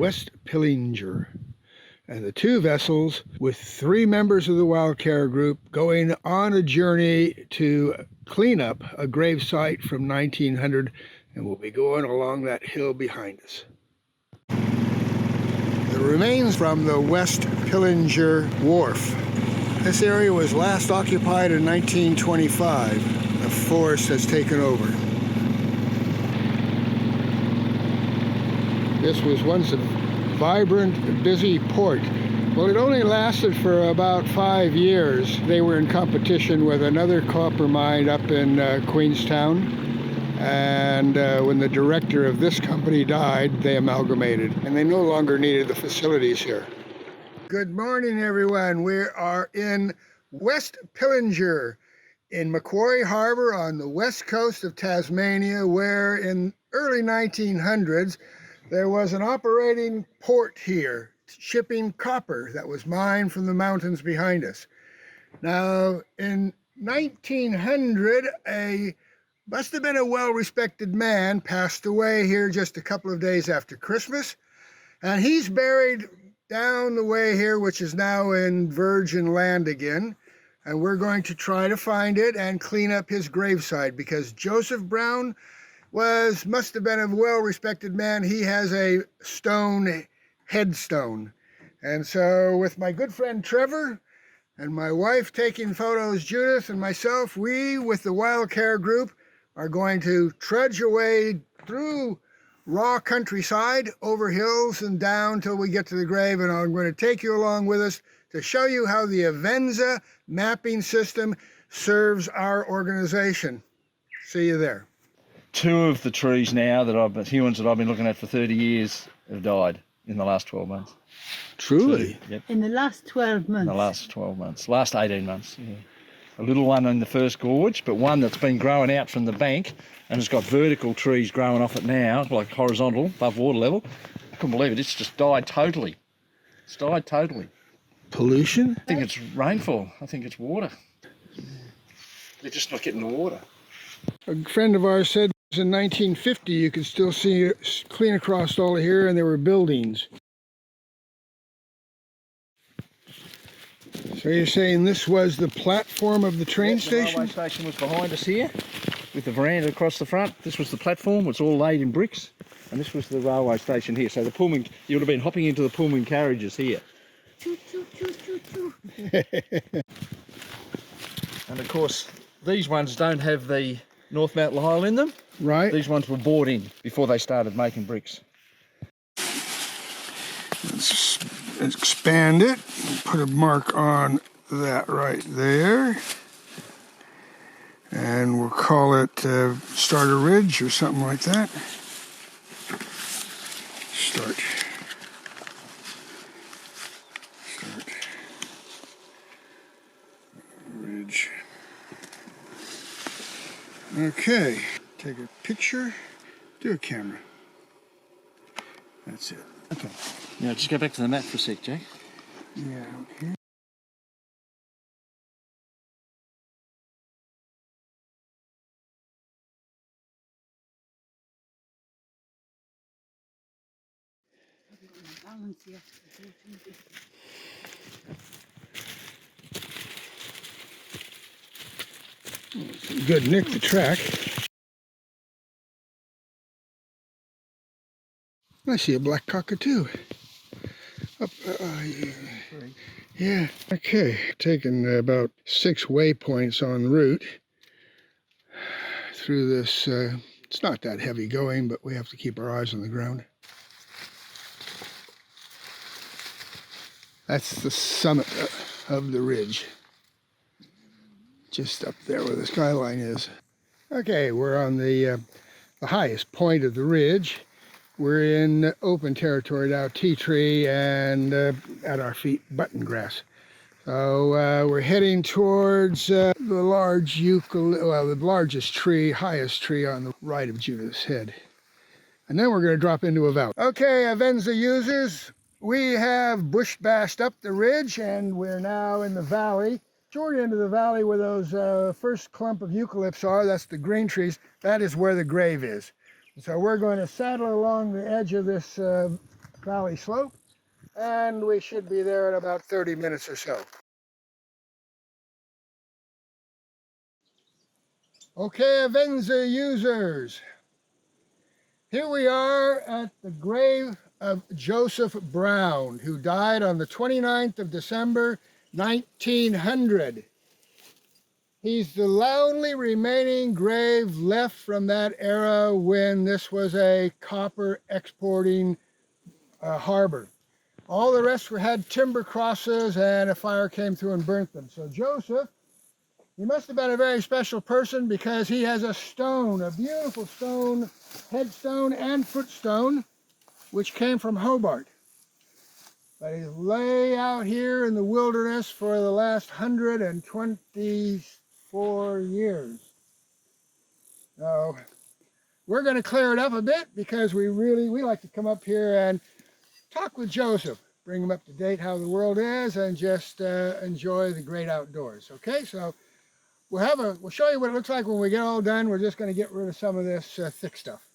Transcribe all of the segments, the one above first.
West Pillinger, and the two vessels with 3 members of the Wildcare group going on a journey to clean up a gravesite from 1900, and we'll be going along that hill behind us. The remains from the West Pillinger Wharf. This area was last occupied in 1925. The forest has taken over. This was once a vibrant, busy port. Well, it only lasted for about 5 years. They were in competition with another copper mine up in Queenstown. And when the director of this company died, they amalgamated, and they no longer needed the facilities here. Good morning, everyone. We are in West Pillinger in Macquarie Harbour on the west coast of Tasmania, where in early 1900s there was an operating port here, shipping copper that was mined from the mountains behind us. Now, in 1900, must have been a well-respected man passed away here just a couple of days after Christmas, and he's buried down the way here, which is now in virgin land again, and we're going to try to find it and clean up his gravesite, because Joseph Brown must have been a well-respected man. He has a stone headstone. And so with my good friend Trevor and my wife taking photos, Judith, and myself, we with the Wildcare group are going to trudge away through raw countryside, over hills and down till we get to the grave, and I'm going to take you along with us to show you how the Avenza mapping system serves our organization. See you there. 2 of the trees now humans that I've been looking at for 30 years have died in the last 12 months. Truly? 2, yep. In the last 12 months? In the last 12 months, last 18 months, yeah. A little one in the first gorge, but one that's been growing out from the bank and it's got vertical trees growing off it now, like horizontal, above water level. I couldn't believe it, it's just died totally. It's died totally. Pollution? I think it's rainfall, I think it's water. They're just not getting the water. A friend of ours said in 1950 you could still see it clean across all of here and there were buildings. So you're saying this was the platform of the train station? The railway station was behind us here, with the veranda across the front. This was the platform, it's all laid in bricks, and this was the railway station here. So the Pullman, you would have been hopping into the Pullman carriages here. Choo, choo, choo, choo, choo. And of course, these ones don't have the North Mount Lyle in them. Right. These ones were bought in before they started making bricks. Let's expand it, put a mark on that right there, and we'll call it Starter Ridge or something like that. Start Ridge. Okay, take a picture, do a camera. That's it. Okay. Now just go back to the map for a sec, Jack. Yeah, okay. Good, nick the track. I see a black cockatoo. Up, yeah. Okay, taking about 6 waypoints en route through this. It's not that heavy going, but we have to keep our eyes on the ground. That's the summit of the ridge. Just up there where the skyline is. Okay, we're on the highest point of the ridge. We're in open territory now, tea tree, and at our feet, button grass. So we're heading towards the the largest tree, highest tree on the right of Judith's head. And then we're going to drop into a valley. Okay, Avenza users, we have bush bashed up the ridge, and we're now in the valley. Short end of the valley where those first clump of eucalypts are, that's the green trees, that is where the grave is. So we're going to saddle along the edge of this valley slope, and we should be there in about 30 minutes or so. Okay, Avenza users, here we are at the grave of Joseph Brown, who died on the 29th of December, 1900. He's the only remaining grave left from that era when this was a copper exporting harbor. All the rest had timber crosses and a fire came through and burnt them. So Joseph, he must have been a very special person because he has a stone, a beautiful stone, headstone and footstone, which came from Hobart. But he lay out here in the wilderness for the last 124 years. So we're going to clear it up a bit because we like to come up here and talk with Joseph, bring him up to date how the world is, and just enjoy the great outdoors. Okay, so we'll show you what it looks like when we get all done. We're just going to get rid of some of this thick stuff.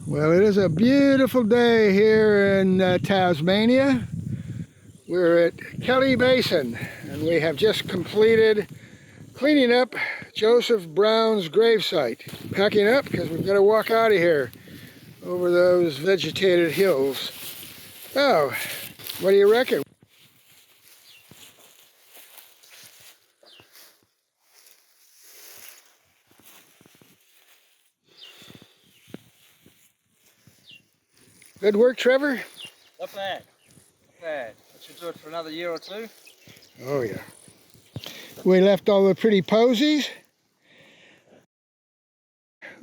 Well, it is a beautiful day here in Tasmania. We're at Kelly Basin, and we have just completed cleaning up Joseph Brown's gravesite. Packing up because we've got to walk out of here over those vegetated hills. Oh, what do you reckon? Good work, Trevor? Not bad. Not bad. I should do it for another year or two. Oh, yeah. We left all the pretty posies.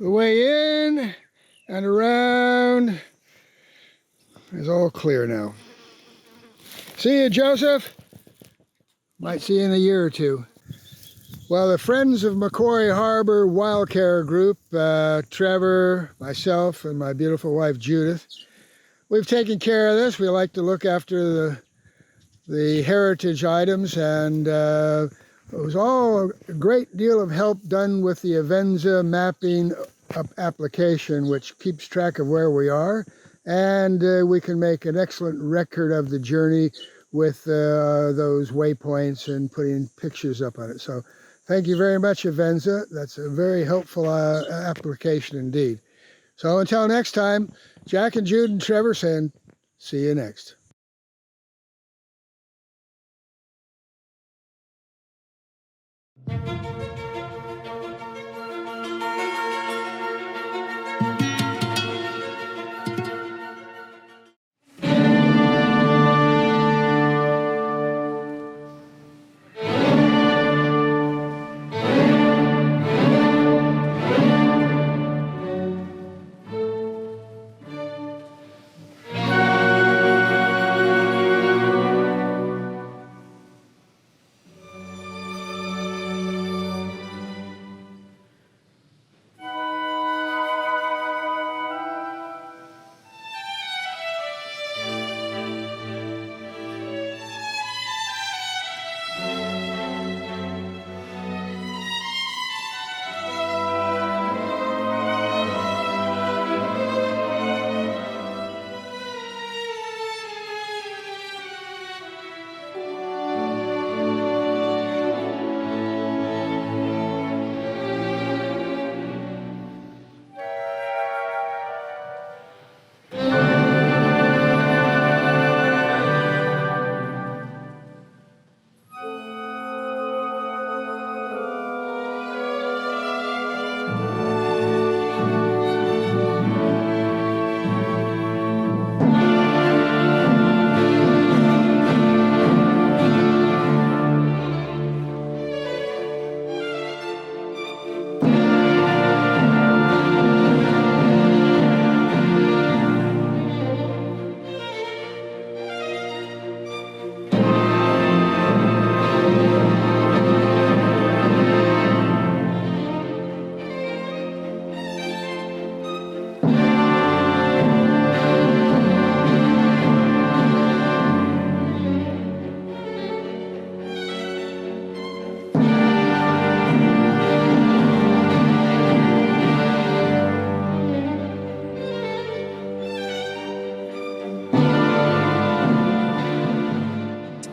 The way in and around is all clear now. See you, Joseph. Might see you in a year or two. Well, the friends of Macquarie Harbour Wildcare group, Trevor, myself, and my beautiful wife, Judith, we've taken care of this. We like to look after the heritage items, and it was all a great deal of help done with the Avenza mapping application, which keeps track of where we are, and we can make an excellent record of the journey with those waypoints and putting pictures up on it. So thank you very much, Avenza. That's a very helpful application indeed. So until next time, Jack and Jude and Trevor saying, see you next.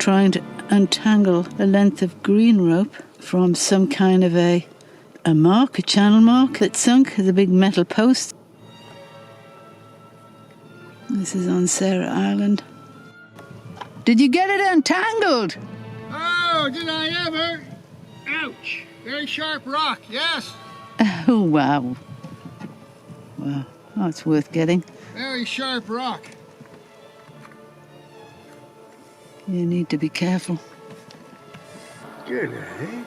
trying to untangle a length of green rope from some kind of a mark, a channel mark that sunk. There's a big metal post. This is on Sarah Island. Did you get it untangled? Oh, did I ever? Ouch! Very sharp rock, yes. Oh, wow. Wow, that's worth getting. Very sharp rock. You need to be careful. Good, eh?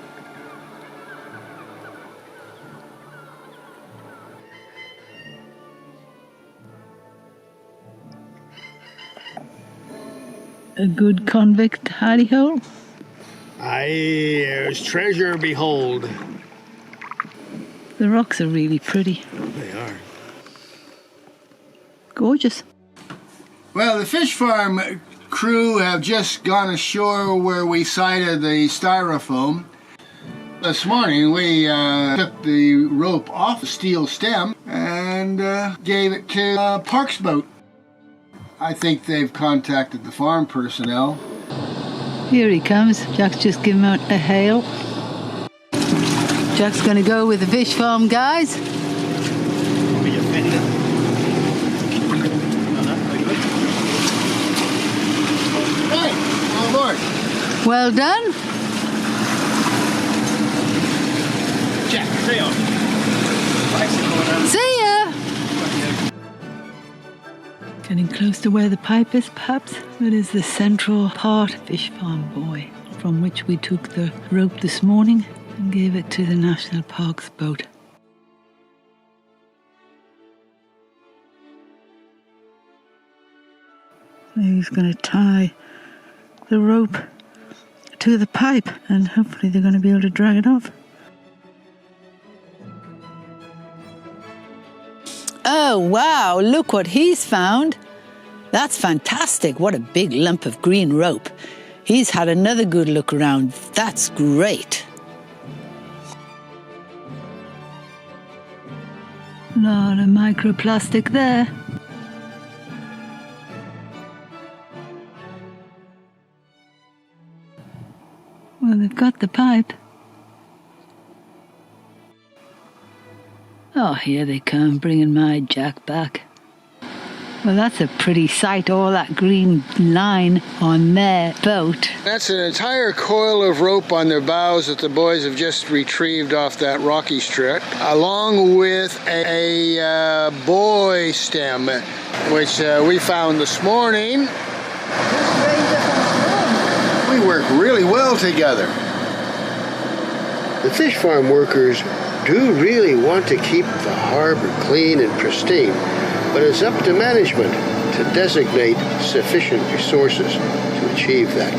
A good convict hidey hole? Aye, there's treasure behold. The rocks are really pretty. They are. Gorgeous. Well, the fish farm crew have just gone ashore where we sighted the styrofoam. This morning we took the rope off the steel stem and gave it to Park's boat. I think they've contacted the farm personnel. Here he comes. Jack's just given out a hail. Jack's going to go with the fish farm guys. I'll be offended. Hey, all aboard. Well done. Jack, see you. See ya. Getting close to where the pipe is, perhaps. That is the central part fish farm buoy, from which we took the rope this morning and gave it to the National Parks boat. So he's going to tie the rope to the pipe and hopefully they're going to be able to drag it off. Oh, wow, look what he's found. That's fantastic. What a big lump of green rope. He's had another good look around. That's great. Lot of microplastic there. Well, they've got the pipe. Oh, here they come, bringing my Jack back. Well, that's a pretty sight, all that green line on their boat. That's an entire coil of rope on their bows that the boys have just retrieved off that rocky strip, along with a buoy stem, which we found this morning. We work really well together. The fish farm workers do really want to keep the harbour clean and pristine, but it's up to management to designate sufficient resources to achieve that.